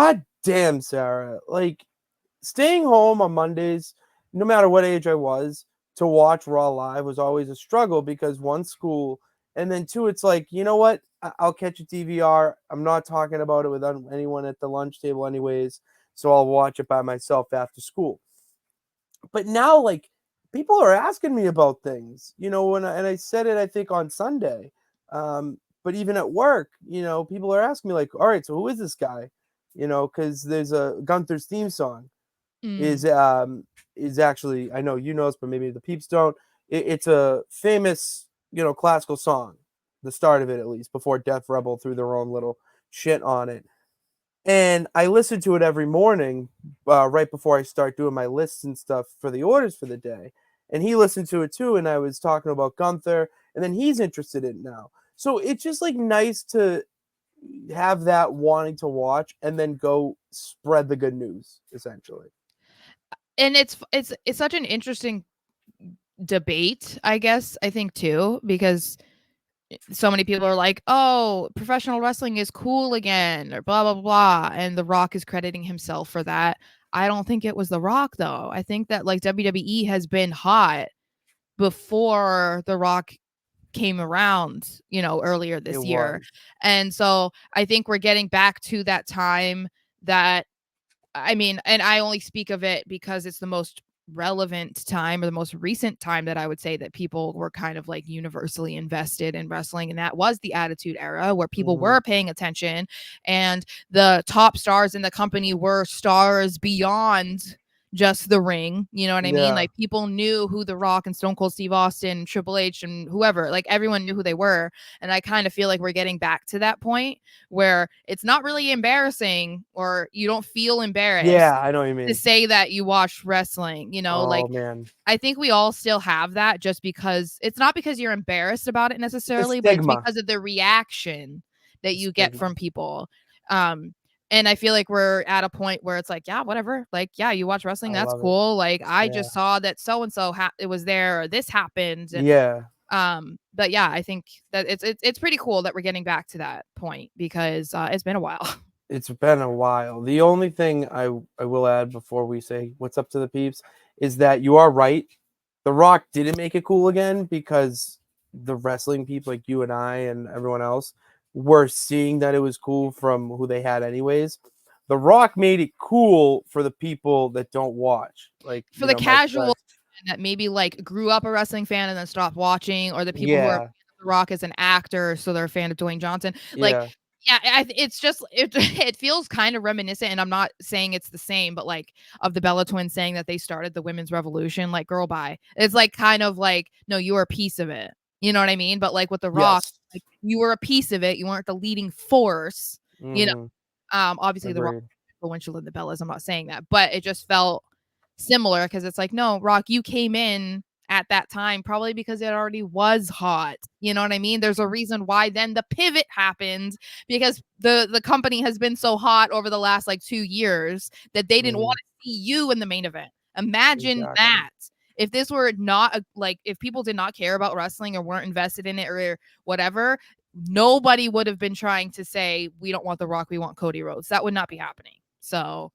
God damn, Sarah. Like, staying home on Mondays, no matter what age I was, to watch Raw live was always a struggle because one, school, and then two, it's like, you know what? I'll catch a DVR. I'm not talking about it with anyone at the lunch table, anyways. So I'll watch it by myself after school. But now, like, people are asking me about things, and I said it, I think, on Sunday. But even at work, people are asking me, like, all right, so who is this guy? Because there's a Gunther's theme song Mm. is actually, I know you know this, but maybe the peeps don't. It's a famous, classical song, the start of it at least, before Death Rebel threw their own little shit on it. And I listen to it every morning, right before I start doing my lists and stuff for the orders for the day. And he listened to it too, and I was talking about Gunther, and then he's interested in it now. So it's just like nice to have that wanting to watch and then go spread the good news, essentially. And it's such an interesting debate, I guess, I think too, because so many people are like, "Oh, professional wrestling is cool again," or blah blah blah, and The Rock is crediting himself for that. I don't think it was The Rock though. I think that like WWE has been hot before The Rock came around, earlier It this year. was. And so I think we're getting back to that time that, I mean, and I only speak of it because it's the most relevant time or the most recent time that I would say that people were kind of like universally invested in wrestling. And that was the Attitude Era where people Hmm. were paying attention and the top stars in the company were stars beyond just the ring. You know what I mean? Yeah. Like people knew who The Rock and Stone Cold Steve Austin, Triple H, and whoever, like everyone knew who they were. And I kind of feel like we're getting back to that point where it's not really embarrassing or you don't feel embarrassed Yeah, I know what you to mean. say that you watch wrestling, like Oh man. I think we all still have that just because it's not because you're embarrassed about it The necessarily, but it's stigma. because of the reaction that The you get stigma. from people. Um and I feel like we're at a point where it's like, yeah, whatever. Like, yeah, you watch wrestling, I that's love it. cool. Like, I Yeah. just saw that so and so it was there or this happened. And Yeah. but yeah, I think that it's pretty cool that we're getting back to that point because it's been a while. It's been a while. The only thing I will add before we say what's up to the peeps is that you are right. The Rock didn't make it cool again because the wrestling people like you and I and everyone else were seeing that it was cool from who they had anyways. The Rock made it cool for the people that don't watch. Like, For the my casual friends. that maybe like grew up a wrestling fan and then stopped watching, or the people who are Yeah. The Rock as an actor, so they're a fan of Dwayne Johnson. Like, Yeah. yeah, it's just it feels kind of reminiscent, and I'm not saying it's the same, but like of the Bella twins saying that they started the women's revolution. Like, girl, bye. It's like kind of like, no, you were a piece of it. You know what I mean? But like with The Rock, Yes. like you were a piece of it. You weren't the leading force. You know, Mm-hmm. obviously The Rock Agreed. influential in the Bellas. I'm not saying that, but it just felt similar because it's like, no, Rock, you came in at that time probably because it already was hot. You know what I mean? There's a reason why then the pivot happened because the company has been so hot over the last like 2 years that they didn't Mm-hmm. want to see you in the main event. Imagine Exactly. that. If this were not like if people did not care about wrestling or weren't invested in it or whatever, nobody would have been trying to say we don't want The Rock, we want Cody Rhodes. That would not be happening. So